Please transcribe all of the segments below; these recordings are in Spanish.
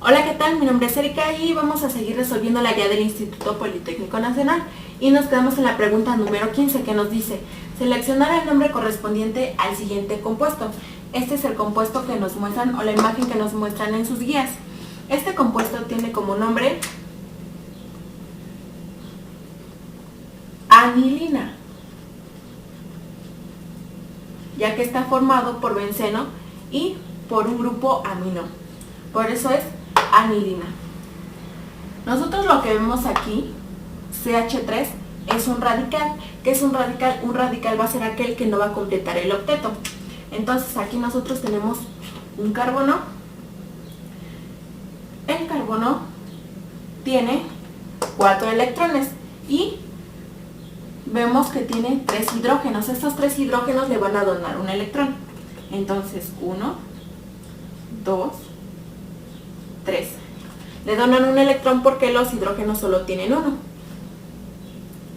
Hola, ¿qué tal? Mi nombre es Erika y vamos a seguir resolviendo la guía del Instituto Politécnico Nacional y nos quedamos en la pregunta número 15 que nos dice seleccionar el nombre correspondiente al siguiente compuesto. Este es el compuesto que nos muestran o la imagen que nos muestran en sus guías. Este compuesto tiene como nombre anilina, ya que está formado por benceno y por un grupo amino. Por eso es anilina. Nosotros lo que vemos aquí, CH3, es un radical. ¿Qué es un radical? Un radical va a ser aquel que no va a completar el octeto. Entonces aquí nosotros tenemos un carbono. El carbono tiene 4 electrones y vemos que tiene 3 hidrógenos. Estos 3 hidrógenos le van a donar un electrón. Entonces 1, 2, 3. Le donan un electrón porque los hidrógenos solo tienen uno.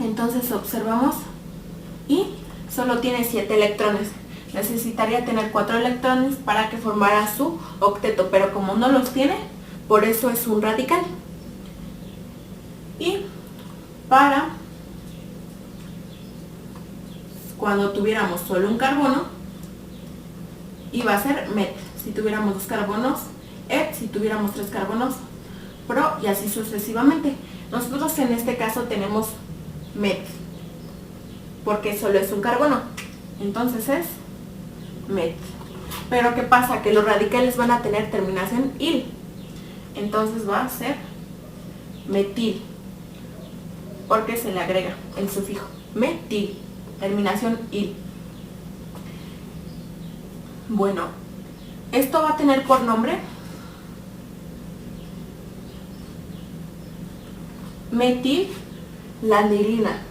Entonces observamos y solo tiene 7 electrones. Necesitaría tener 4 electrones para que formara su octeto, pero como no los tiene, por eso es un radical. Y para cuando tuviéramos solo un carbono, iba a ser met. Si tuviéramos 2 carbonos, et. Si tuviéramos 3 carbonos, pro, y así sucesivamente. Nosotros en este caso tenemos met, porque solo es un carbono. Entonces es met. Pero ¿qué pasa? Que los radicales van a tener terminación il. Entonces va a ser metil, porque se le agrega el sufijo metil, terminación il. Bueno, esto va a tener por nombre metilanilina,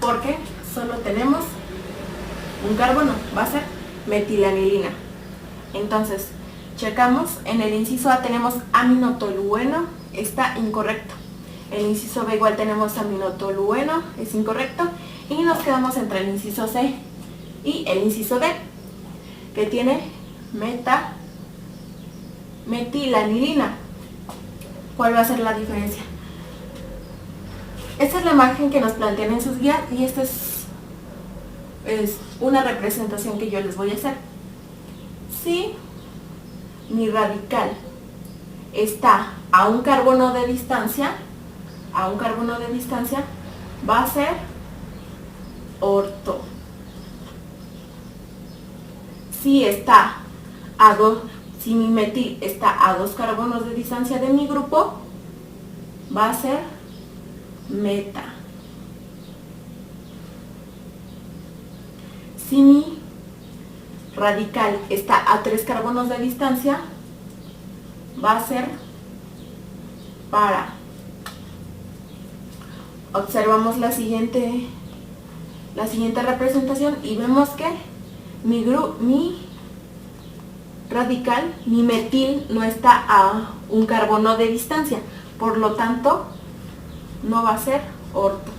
porque solo tenemos un carbono, va a ser metilanilina. Entonces, checamos, en el inciso A tenemos aminotolueno, está incorrecto. El inciso B igual tenemos aminotolueno, es incorrecto. Y nos quedamos entre el inciso C y el inciso D, que tiene metilanilina. ¿Cuál va a ser la diferencia? Esta es la imagen que nos plantean en sus guías y esta es una representación que yo les voy a hacer. Si mi radical está a un carbono de distancia, va a ser orto. Si mi metil está a 2 carbonos de distancia de mi grupo, va a ser meta. Si mi radical está a 3 carbonos de distancia, va a ser para. Observamos la siguiente representación y vemos que mi radical, mi metil, no está a un carbono de distancia, por lo tanto no va a ser orto.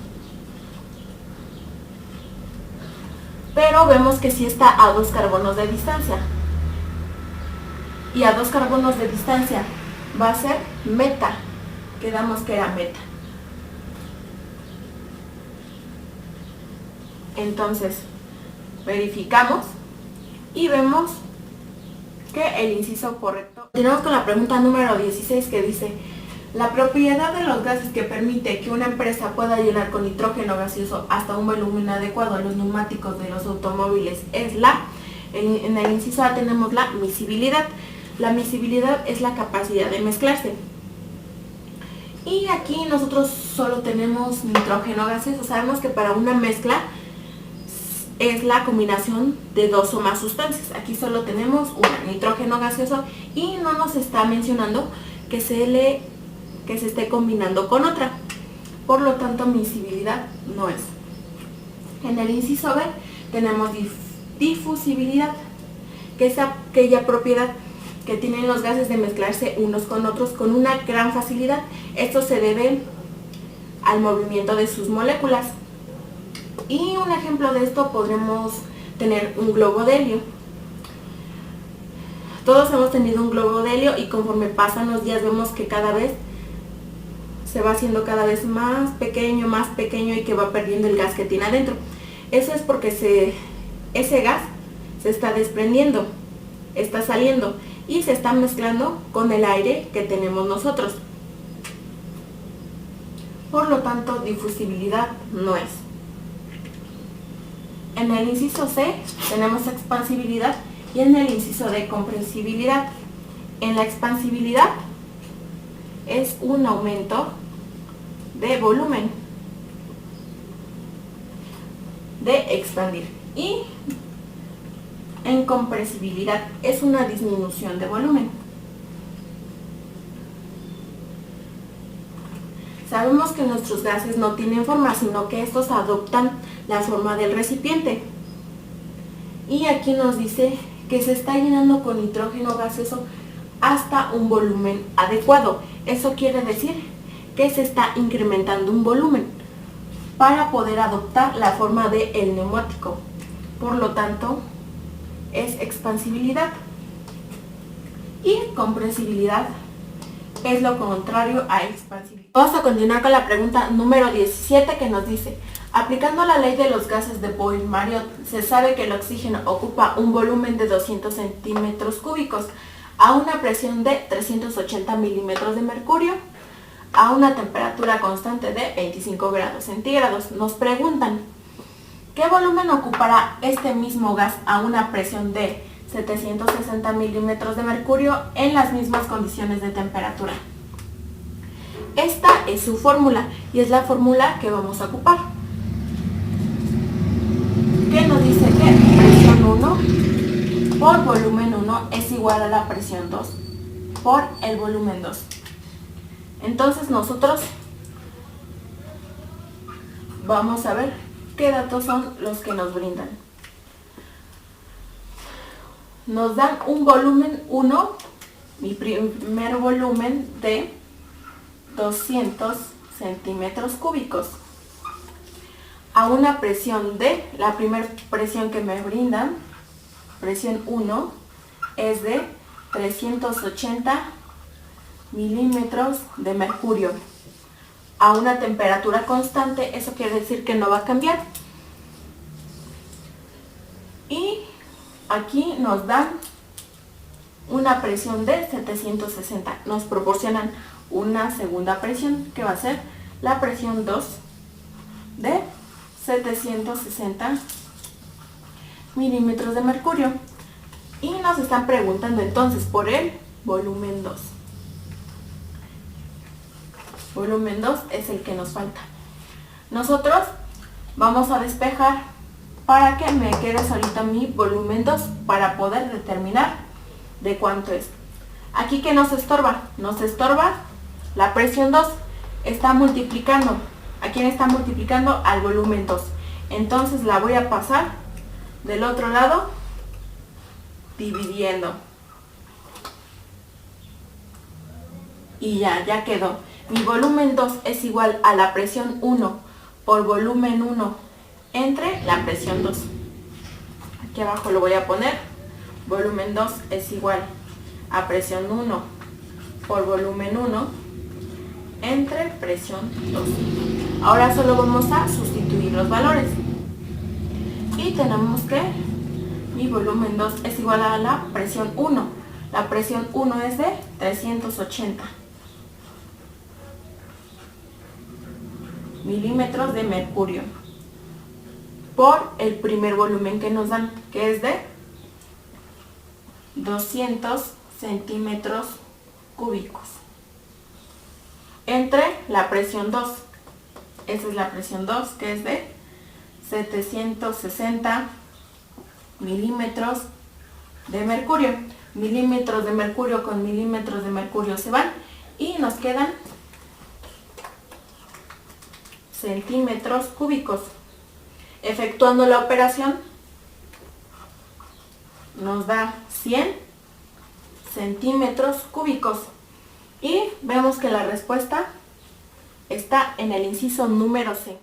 Pero vemos que sí está a 2 carbonos de distancia, y a 2 carbonos de distancia va a ser meta. Quedamos que era meta. Entonces verificamos y vemos que el inciso correcto. Continuamos con la pregunta número 16, que dice: la propiedad de los gases que permite que una empresa pueda llenar con nitrógeno gaseoso hasta un volumen adecuado a los neumáticos de los automóviles es la. En el inciso A tenemos la miscibilidad. La miscibilidad es la capacidad de mezclarse. Y aquí nosotros solo tenemos nitrógeno gaseoso. Sabemos que para una mezcla es la combinación de 2 o más sustancias. Aquí solo tenemos una, nitrógeno gaseoso, y no nos está mencionando que se esté combinando con otra. Por lo tanto, miscibilidad no es. En el inciso B tenemos difusibilidad, que es aquella propiedad que tienen los gases de mezclarse unos con otros con una gran facilidad. Esto se debe al movimiento de sus moléculas. Y un ejemplo de esto podremos tener un globo de helio. Todos hemos tenido un globo de helio y conforme pasan los días vemos que cada vez se va haciendo cada vez más pequeño y que va perdiendo el gas que tiene adentro. Eso es porque ese gas se está desprendiendo, está saliendo y se está mezclando con el aire que tenemos nosotros. Por lo tanto, difusibilidad no es. En el inciso C tenemos expansibilidad y en el inciso D compresibilidad. En la expansibilidad es un aumento de volumen, de expandir, y en compresibilidad es una disminución de volumen. Sabemos que nuestros gases no tienen forma, sino que estos adoptan la forma del recipiente. Y aquí nos dice que se está llenando con nitrógeno gaseoso hasta un volumen adecuado. Eso quiere decir que se está incrementando un volumen para poder adoptar la forma del neumático. Por lo tanto, es expansibilidad. Y compresibilidad es lo contrario a expansibilidad. Vamos a continuar con la pregunta número 17 que nos dice: aplicando la ley de los gases de Boyle-Mariotte, se sabe que el oxígeno ocupa un volumen de 200 centímetros cúbicos a una presión de 380 milímetros de mercurio a una temperatura constante de 25 grados centígrados. Nos preguntan, ¿qué volumen ocupará este mismo gas a una presión de 760 milímetros de mercurio en las mismas condiciones de temperatura? Esta es su fórmula y es la fórmula que vamos a ocupar. Que nos dice que presión 1 por volumen 1 es igual a la presión 2 por el volumen 2. Entonces nosotros vamos a ver qué datos son los que nos brindan. Nos dan un volumen 1, mi primer volumen de 200 centímetros cúbicos a una presión de, la primera presión que me brindan, presión 1, es de 380 milímetros de mercurio a una temperatura constante. Eso quiere decir que no va a cambiar. Y aquí nos dan una presión de 760. Nos proporcionan una segunda presión que va a ser la presión 2 de 760 milímetros de mercurio. Y nos están preguntando entonces por el volumen 2. Volumen 2 es el que nos falta. Nosotros vamos a despejar para que me quede solita mi volumen 2 para poder determinar de cuánto es. Aquí, ¿qué nos estorba? Nos estorba la presión 2. Está multiplicando. ¿A quién está multiplicando? Al volumen 2. Entonces la voy a pasar del otro lado dividiendo. Y ya quedó. Mi volumen 2 es igual a la presión 1 por volumen 1 entre la presión 2. Aquí abajo lo voy a poner. Volumen 2 es igual a presión 1 por volumen 1 entre presión 2. Ahora solo vamos a sustituir los valores. Y tenemos que mi volumen 2 es igual a la presión 1. La presión 1 es de 380 milímetros de mercurio por el primer volumen que nos dan, que es de 200 centímetros cúbicos entre la presión 2. Esa es la presión 2, que es de 760 milímetros de mercurio. Milímetros de mercurio con milímetros de mercurio se van y nos quedan centímetros cúbicos. Efectuando la operación nos da 100 centímetros cúbicos y vemos que la respuesta está en el inciso número C.